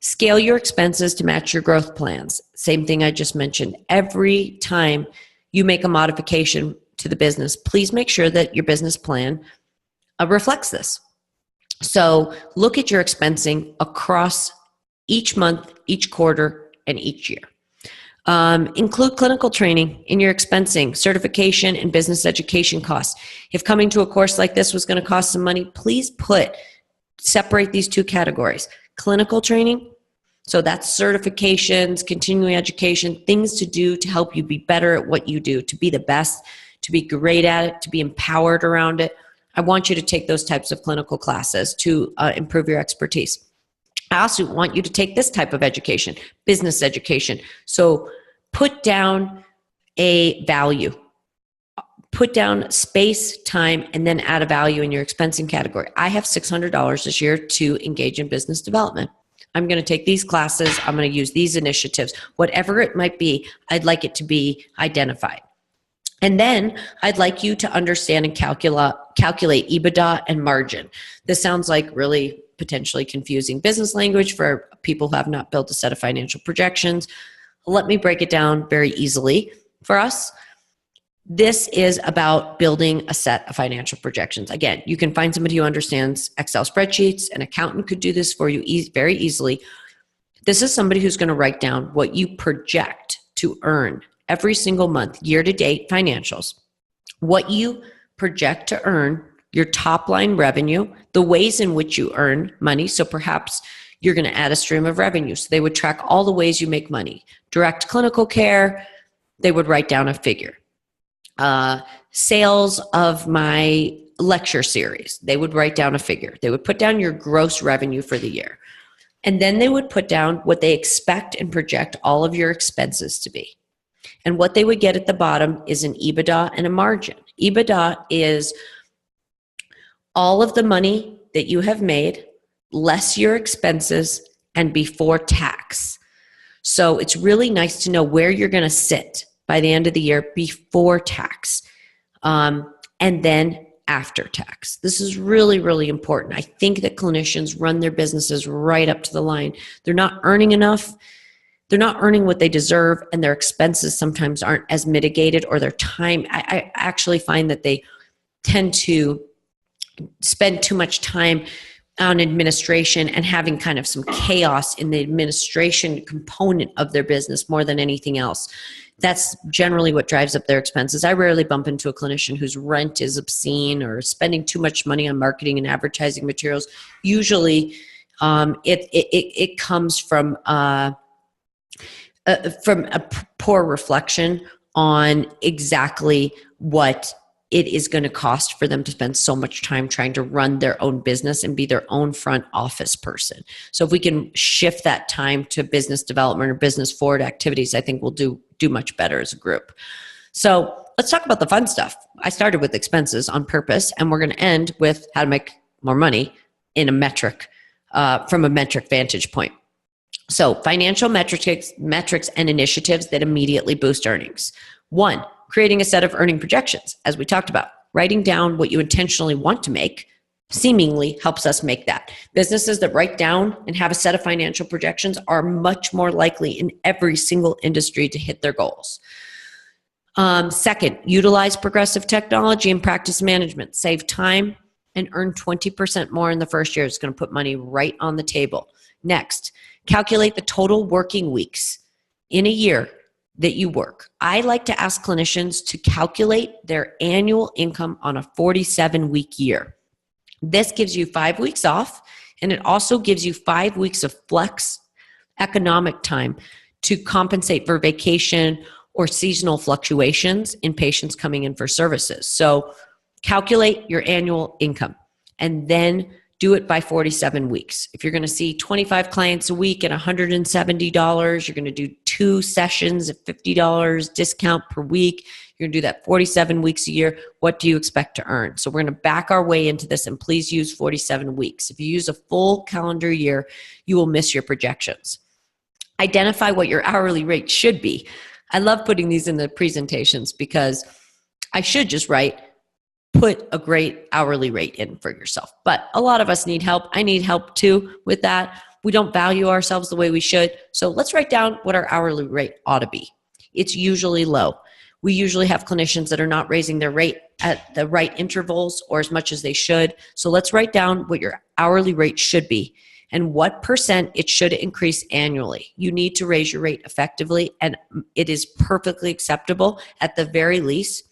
[SPEAKER 2] Scale your expenses to match your growth plans. Same thing I just mentioned. Every time you make a modification to the business, please make sure that your business plan reflects this. So look at your expensing across each month, each quarter, and each year. Include clinical training in your expensing, certification, and business education costs. If coming to a course like this was going to cost some money, please separate these two categories. Clinical training, so that's certifications, continuing education, things to do to help you be better at what you do, to be the best, to be great at it, to be empowered around it. I want you to take those types of clinical classes to improve your expertise. I also want you to take this type of education, business education. So put down a value. Put down space, time, and then add a value in your expensing category. I have $600 this year to engage in business development. I'm going to take these classes. I'm going to use these initiatives. Whatever it might be, I'd like it to be identified. And then I'd like you to understand and calculate EBITDA and margin. This sounds like really potentially confusing business language for people who have not built a set of financial projections. Let me break it down very easily for us. This is about building a set of financial projections. Again, you can find somebody who understands Excel spreadsheets. An accountant could do this for you very easily. This is somebody who's going to write down what you project to earn every single month, year-to-date financials, what you project to earn, your top-line revenue, the ways in which you earn money. So perhaps you're going to add a stream of revenue. So they would track all the ways you make money. Direct clinical care, they would write down a figure. Sales of my lecture series, they would write down a figure. They would put down your gross revenue for the year. And then they would put down what they expect and project all of your expenses to be. And what they would get at the bottom is an EBITDA and a margin. EBITDA is all of the money that you have made, less your expenses, and before tax. So it's really nice to know where you're going to sit by the end of the year before tax, and then after tax. This is really, really important. I think that clinicians run their businesses right up to the line. They're not earning enough. They're not earning what they deserve, and their expenses sometimes aren't as mitigated, or their time. I actually find that they tend to spend too much time on administration and having kind of some chaos in the administration component of their business more than anything else. That's generally what drives up their expenses. I rarely bump into a clinician whose rent is obscene or spending too much money on marketing and advertising materials. Usually it comes from a poor reflection on exactly what it is going to cost for them to spend so much time trying to run their own business and be their own front office person. So if we can shift that time to business development or business forward activities, I think we'll do much better as a group. So let's talk about the fun stuff. I started with expenses on purpose, and we're going to end with how to make more money in a metric, from a metric vantage point. So financial metrics and initiatives that immediately boost earnings. 1, creating a set of earning projections, as we talked about. Writing down what you intentionally want to make seemingly helps us make that. Businesses that write down and have a set of financial projections are much more likely in every single industry to hit their goals. 2nd, utilize progressive technology and practice management. Save time and earn 20% more in the first year. It's going to put money right on the table. Next, calculate the total working weeks in a year that you work. I like to ask clinicians to calculate their annual income on a 47-week year. This gives you 5 weeks off, and it also gives you 5 weeks of flex economic time to compensate for vacation or seasonal fluctuations in patients coming in for services. So calculate your annual income and then do it by 47 weeks. If you're going to see 25 clients a week at $170, you're going to do 2 sessions at $50 discount per week. You're going to do that 47 weeks a year. What do you expect to earn? So we're going to back our way into this, and please use 47 weeks. If you use a full calendar year, you will miss your projections. Identify what your hourly rate should be. I love putting these in the presentations because I should just write, put a great hourly rate in for yourself. But a lot of us need help. I need help too with that. We don't value ourselves the way we should. So let's write down what our hourly rate ought to be. It's usually low. We usually have clinicians that are not raising their rate at the right intervals or as much as they should. So let's write down what your hourly rate should be and what percent it should increase annually. You need to raise your rate effectively, and it is perfectly acceptable at the very least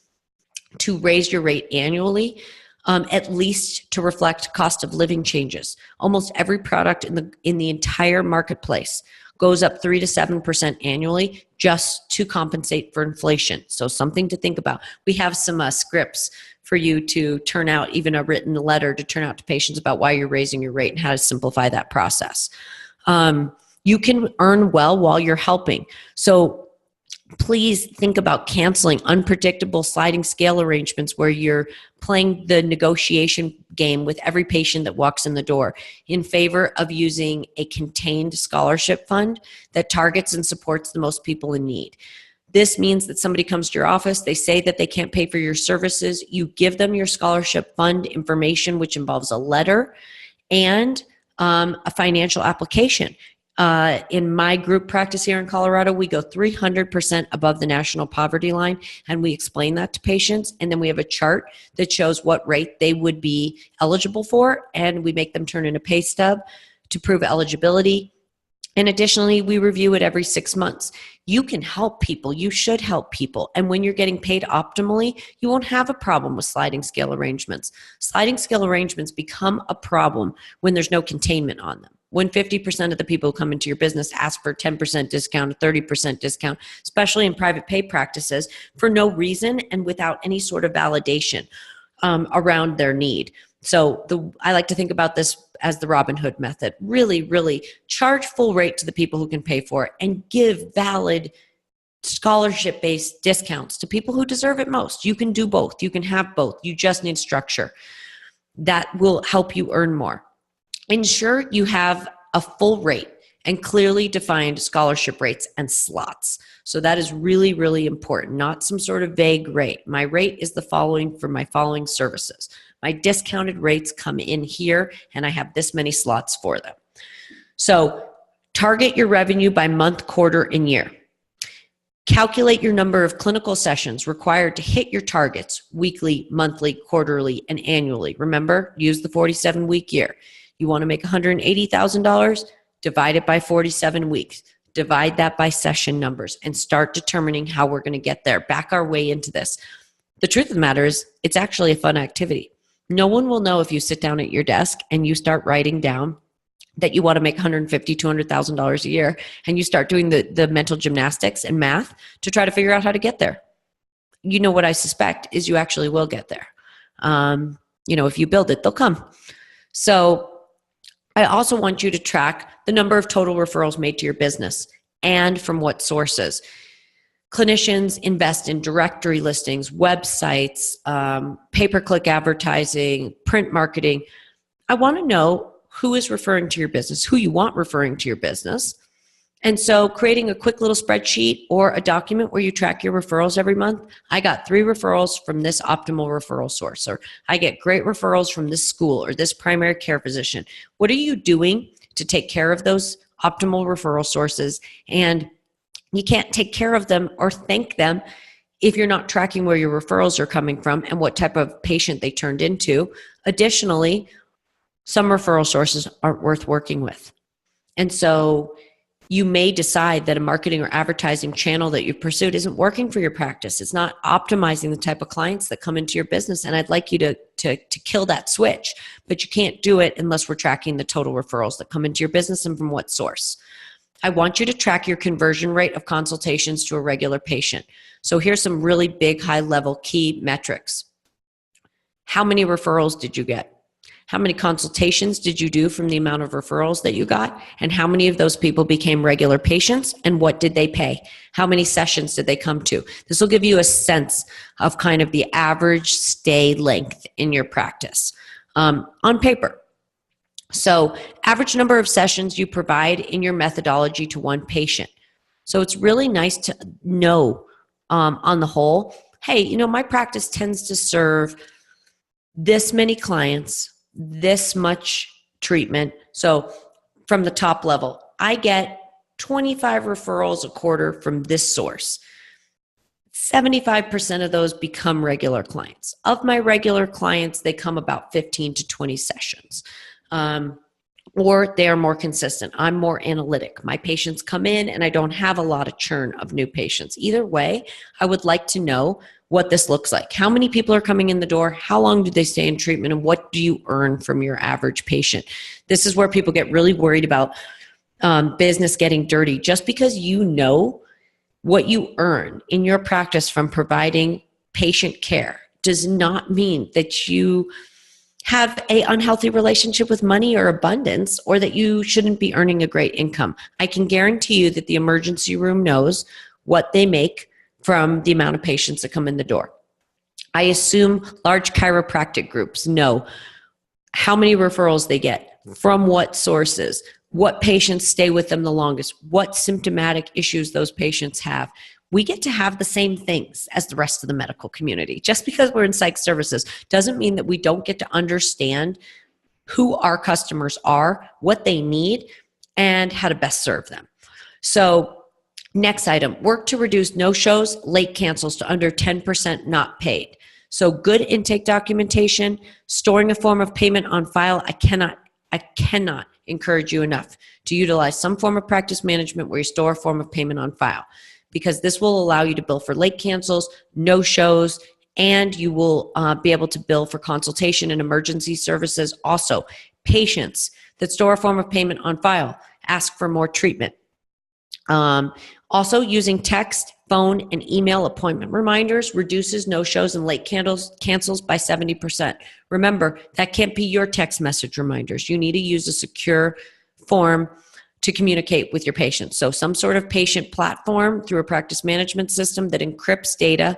[SPEAKER 2] to raise your rate annually, at least to reflect cost of living changes. Almost every product in the entire marketplace goes up 3 to 7% annually just to compensate for inflation. So something to think about. We have some scripts for you to turn out, even a written letter to turn out to patients about why you're raising your rate and how to simplify that process. You can earn well while you're helping. So please think about canceling unpredictable sliding scale arrangements where you're playing the negotiation game with every patient that walks in the door in favor of using a contained scholarship fund that targets and supports the most people in need. This means that somebody comes to your office, they say that they can't pay for your services, you give them your scholarship fund information, which involves a letter and a financial application. In my group practice here in Colorado, we go 300% above the national poverty line, and we explain that to patients. And then we have a chart that shows what rate they would be eligible for, and we make them turn in a pay stub to prove eligibility. And additionally, we review it every 6 months. You can help people. You should help people. And when you're getting paid optimally, you won't have a problem with sliding scale arrangements. Sliding scale arrangements become a problem when there's no containment on them. When 50% of the people who come into your business ask for a 10% discount, a 30% discount, especially in private pay practices, for no reason and without any sort of validation around their need. So I like to think about this as the Robin Hood method. Really, really charge full rate to the people who can pay for it and give valid scholarship-based discounts to people who deserve it most. You can do both. You can have both. You just need structure. That will help you earn more. Ensure you have a full rate and clearly defined scholarship rates and slots. So that is really, really important, not some sort of vague rate. My rate is the following for my following services. My discounted rates come in here, and I have this many slots for them. So target your revenue by month, quarter, and year. Calculate your number of clinical sessions required to hit your targets weekly, monthly, quarterly, and annually. Remember, use the 47-week year. You want to make $180,000? Divide it by 47 weeks. Divide that by session numbers and start determining how we're going to get there. Back our way into this. The truth of the matter is, it's actually a fun activity. No one will know if you sit down at your desk and you start writing down that you want to make $150,000, $200,000 a year, and you start doing the mental gymnastics and math to try to figure out how to get there. You know what I suspect is you actually will get there. If you build it, they'll come. So I also want you to track the number of total referrals made to your business and from what sources. Clinicians invest in directory listings, websites, pay-per-click advertising, print marketing. I want to know who is referring to your business, who you want referring to your business. And so creating a quick little spreadsheet or a document where you track your referrals every month. I got 3 referrals from this optimal referral source, or I get great referrals from this school or this primary care physician. What are you doing to take care of those optimal referral sources? And you can't take care of them or thank them if you're not tracking where your referrals are coming from and what type of patient they turned into. Additionally, some referral sources aren't worth working with. And so you may decide that a marketing or advertising channel that you've pursued isn't working for your practice. It's not optimizing the type of clients that come into your business. And I'd like you to kill that switch, but you can't do it unless we're tracking the total referrals that come into your business and from what source. I want you to track your conversion rate of consultations to a regular patient. So here's some really big, high-level key metrics. How many referrals did you get? How many consultations did you do from the amount of referrals that you got? And how many of those people became regular patients? And what did they pay? How many sessions did they come to? This will give you a sense of kind of the average stay length in your practice on paper. So average number of sessions you provide in your methodology to one patient. So it's really nice to know on the whole, hey, my practice tends to serve this many clients, this much treatment. So from the top level, I get 25 referrals a quarter from this source. 75% of those become regular clients. Of my regular clients, they come about 15 to 20 sessions. Or they are more consistent. I'm more analytic. My patients come in and I don't have a lot of churn of new patients. Either way, I would like to know what this looks like. How many people are coming in the door? How long do they stay in treatment? And what do you earn from your average patient? This is where people get really worried about business getting dirty. Just because you know what you earn in your practice from providing patient care does not mean that you have an unhealthy relationship with money or abundance, or that you shouldn't be earning a great income. I can guarantee you that the emergency room knows what they make from the amount of patients that come in the door. I assume large chiropractic groups know how many referrals they get, from what sources, what patients stay with them the longest, what symptomatic issues those patients have. We get to have the same things as the rest of the medical community. Just because we're in psych services doesn't mean that we don't get to understand who our customers are, what they need, and how to best serve them. So next item, work to reduce no-shows, late cancels to under 10% not paid. So good intake documentation, storing a form of payment on file. I cannot encourage you enough to utilize some form of practice management where you store a form of payment on file, because this will allow you to bill for late cancels, no-shows, and you will be able to bill for consultation and emergency services. Also, patients that store a form of payment on file ask for more treatment. Also, using text, phone, and email appointment reminders reduces no-shows and late cancels by 70%. Remember, that can't be your text message reminders. You need to use a secure form to communicate with your patients. So some sort of patient platform through a practice management system that encrypts data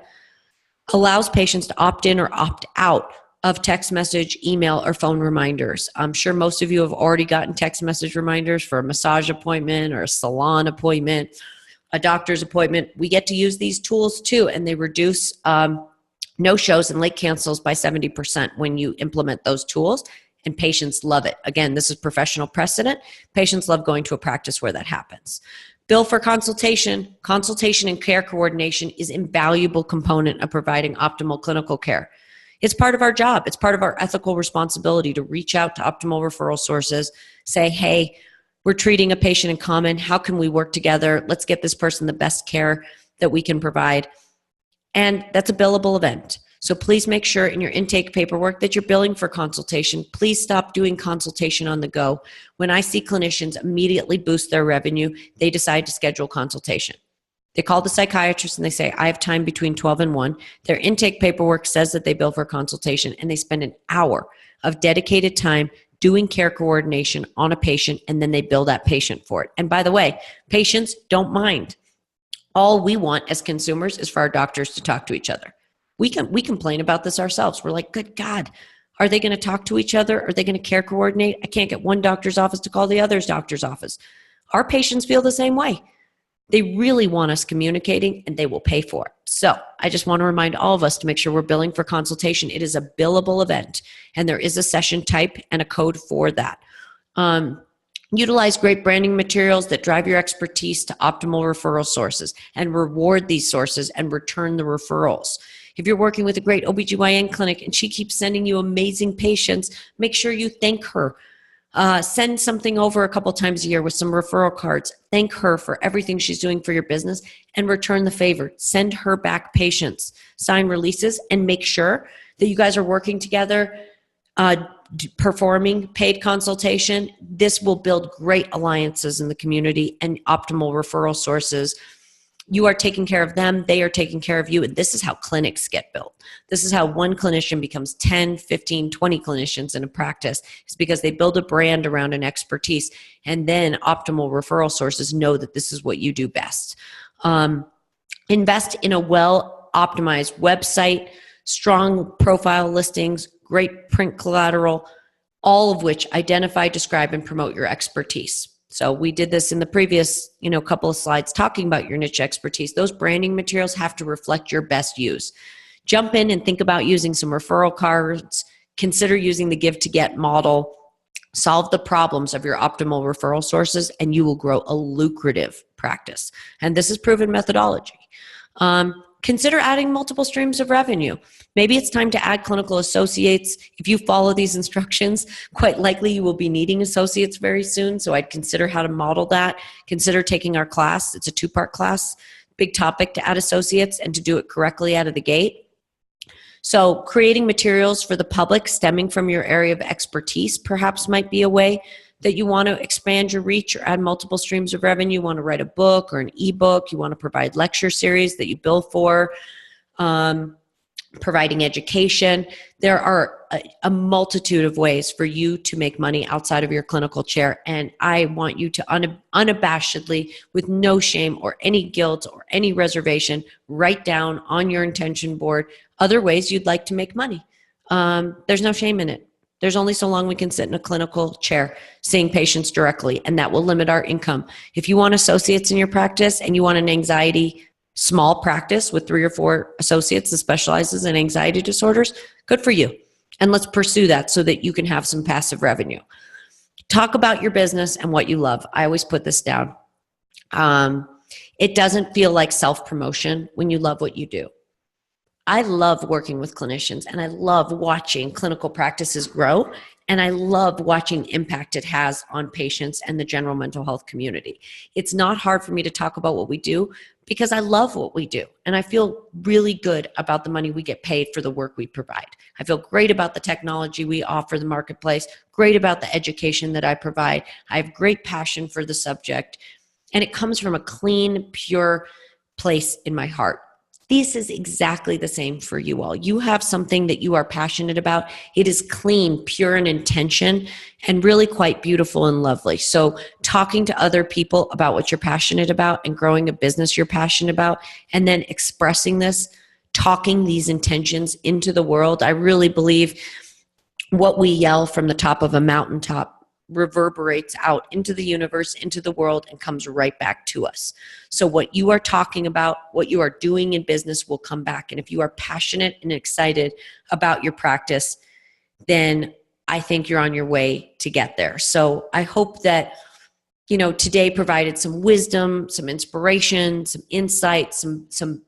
[SPEAKER 2] allows patients to opt in or opt out of text message, email, or phone reminders. I'm sure most of you have already gotten text message reminders for a massage appointment or a salon appointment, a doctor's appointment. We get to use these tools too, and they reduce no-shows and late cancels by 70% when you implement those tools. And patients love it. Again, this is professional precedent. Patients love going to a practice where that happens. Bill for consultation. Consultation and care coordination is an invaluable component of providing optimal clinical care. It's part of our job. It's part of our ethical responsibility to reach out to optimal referral sources, say, hey, we're treating a patient in common. How can we work together? Let's get this person the best care that we can provide. And that's a billable event. So please make sure in your intake paperwork that you're billing for consultation. Please stop doing consultation on the go. When I see clinicians immediately boost their revenue, they decide to schedule consultation. They call the psychiatrist and they say, I have time between 12 and 1. Their intake paperwork says that they bill for consultation, and they spend an hour of dedicated time doing care coordination on a patient, and then they bill that patient for it. And by the way, patients don't mind. All we want as consumers is for our doctors to talk to each other. We complain about this ourselves. We're like, good God, are they going to talk to each other? Are they going to care coordinate? I can't get one doctor's office to call the other's doctor's office. Our patients feel the same way. They really want us communicating, and they will pay for it. So I just want to remind all of us to make sure we're billing for consultation. It is a billable event, and there is a session type and a code for that. Utilize great branding materials that drive your expertise to optimal referral sources, and reward these sources and return the referrals. If you're working with a great OBGYN clinic and she keeps sending you amazing patients, make sure you thank her. Send something over a couple times a year with some referral cards. Thank her for everything she's doing for your business, and return the favor. Send her back patients. Sign releases, and make sure that you guys are working together, performing paid consultation. This will build great alliances in the community and optimal referral sources. You are taking care of them, they are taking care of you, and this is how clinics get built. This is how one clinician becomes 10, 15, 20 clinicians in a practice. It's because they build a brand around an expertise, and then optimal referral sources know that this is what you do best. Invest in a well-optimized website, strong profile listings, great print collateral, all of which identify, describe, and promote your expertise. So we did this in the previous, couple of slides talking about your niche expertise. Those branding materials have to reflect your best use. Jump in and think about using some referral cards. Consider using the give to get model. Solve the problems of your optimal referral sources, and you will grow a lucrative practice. And this is proven methodology. Consider adding multiple streams of revenue. Maybe it's time to add clinical associates. If you follow these instructions, quite likely you will be needing associates very soon. So I'd consider how to model that. Consider taking our class. It's a 2-part class. Big topic to add associates and to do it correctly out of the gate. So creating materials for the public stemming from your area of expertise perhaps might be a way that you want to expand your reach or add multiple streams of revenue. You want to write a book or an ebook. You want to provide lecture series that you bill for, providing education. There are a multitude of ways for you to make money outside of your clinical chair. And I want you to unabashedly, with no shame or any guilt or any reservation, write down on your intention board other ways you'd like to make money. There's no shame in it. There's only so long we can sit in a clinical chair seeing patients directly, and that will limit our income. If you want associates in your practice and you want an anxiety small practice with 3 or 4 associates that specializes in anxiety disorders, good for you. And let's pursue that so that you can have some passive revenue. Talk about your business and what you love. I always put this down. It doesn't feel like self-promotion when you love what you do. I love working with clinicians, and I love watching clinical practices grow, and I love watching the impact it has on patients and the general mental health community. It's not hard for me to talk about what we do because I love what we do, and I feel really good about the money we get paid for the work we provide. I feel great about the technology we offer the marketplace, great about the education that I provide. I have great passion for the subject, and it comes from a clean, pure place in my heart. This is exactly the same for you all. You have something that you are passionate about. It is clean, pure in intention, and really quite beautiful and lovely. So talking to other people about what you're passionate about and growing a business you're passionate about, and then expressing this, talking these intentions into the world. I really believe what we yell from the top of a mountaintop reverberates out into the universe, into the world, and comes right back to us. So what you are talking about, what you are doing in business will come back. And if you are passionate and excited about your practice, then I think you're on your way to get there. So I hope that, today provided some wisdom, some inspiration, some insight, some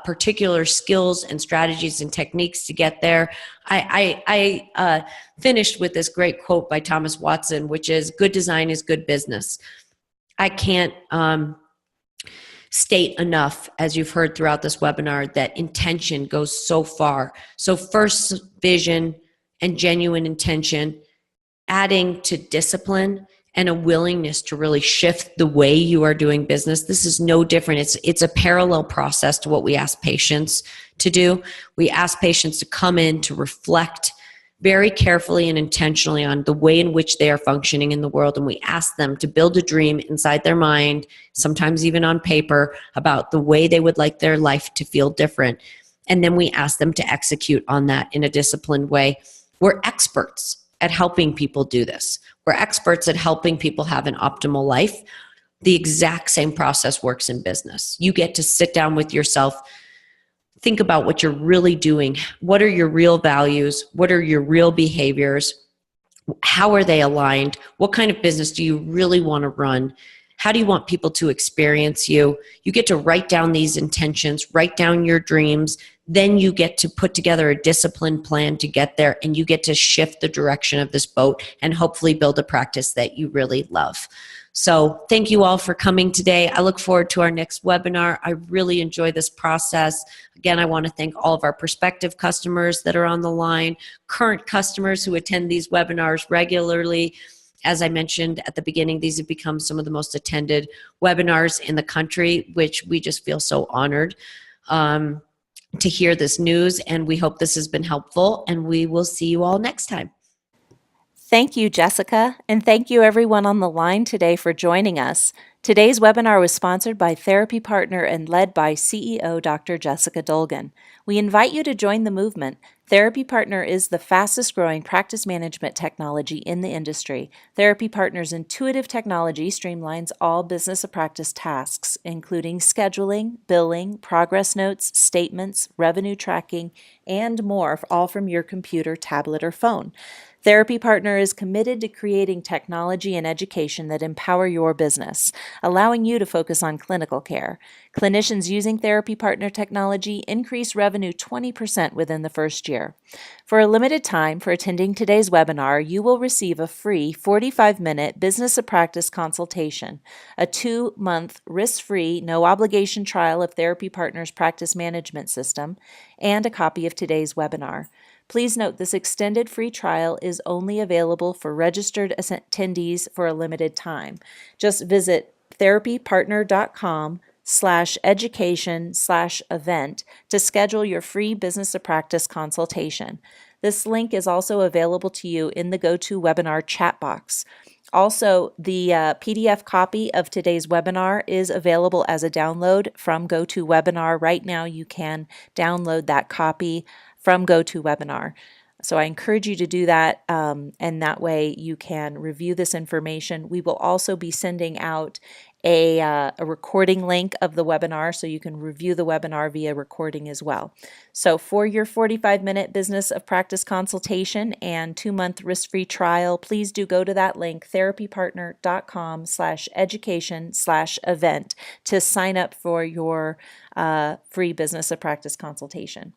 [SPEAKER 2] particular skills and strategies and techniques to get there. I finished with this great quote by Thomas Watson, which is, "Good design is good business." I can't state enough, as you've heard throughout this webinar, that intention goes so far. So first, vision and genuine intention, adding to discipline and a willingness to really shift the way you are doing business. This is no different. It's a parallel process to what we ask patients to do. We ask patients to come in to reflect very carefully and intentionally on the way in which they are functioning in the world. And we ask them to build a dream inside their mind, sometimes even on paper, about the way they would like their life to feel different. And then we ask them to execute on that in a disciplined way. We're experts at helping people do this. We're experts at helping people have an optimal life. The exact same process works in business. You get to sit down with yourself, think about what you're really doing. What are your real values? What are your real behaviors? How are they aligned? What kind of business do you really want to run? How do you want people to experience you? You get to write down these intentions, write down your dreams. Then you get to put together a disciplined plan to get there, and you get to shift the direction of this boat and hopefully build a practice that you really love. So thank you all for coming today. I look forward to our next webinar. I really enjoy this process. Again, I want to thank all of our prospective customers that are on the line, current customers who attend these webinars regularly, As I mentioned at the beginning, these have become some of the most attended webinars in the country, which we just feel so honored to hear this news. And we hope this has been helpful. And we will see you all next time.
[SPEAKER 1] Thank you, Jessica, and thank you everyone on the line today for joining us. Today's webinar was sponsored by Therapy Partner and led by CEO Dr. Jessica Dolgen. We invite you to join the movement. Therapy Partner is the fastest growing practice management technology in the industry. Therapy Partner's intuitive technology streamlines all business of practice tasks, including scheduling, billing, progress notes, statements, revenue tracking, and more, all from your computer, tablet, or phone. Therapy Partner is committed to creating technology and education that empower your business, allowing you to focus on clinical care. Clinicians using Therapy Partner technology increase revenue 20% within the first year. For a limited time, for attending today's webinar, you will receive a free 45-minute business of practice consultation, a 2-month risk-free, no-obligation trial of Therapy Partner's practice management system, and a copy of today's webinar. Please note this extended free trial is only available for registered attendees for a limited time. Just visit therapypartner.com/education/event to schedule your free business of practice consultation. This link is also available to you in the GoToWebinar chat box. Also, the PDF copy of today's webinar is available as a download from GoToWebinar. Right now, you can download that copy from GoToWebinar. So I encourage you to do that, and that way you can review this information. We will also be sending out a recording link of the webinar so you can review the webinar via recording as well. So for your 45-minute business of practice consultation and 2-month risk-free trial, please do go to that link, therapypartner.com/education/event, to sign up for your free business of practice consultation.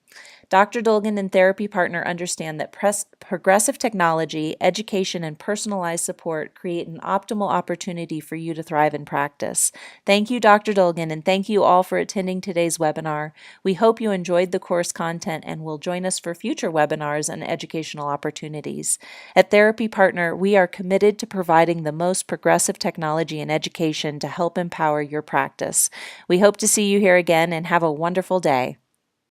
[SPEAKER 1] Dr. Dolgen and Therapy Partner understand that progressive technology, education, and personalized support create an optimal opportunity for you to thrive in practice. Thank you, Dr. Dolgen, and thank you all for attending today's webinar. We hope you enjoyed the course content and will join us for future webinars and educational opportunities. At Therapy Partner, we are committed to providing the most progressive technology and education to help empower your practice. We hope to see you here again and have a wonderful day.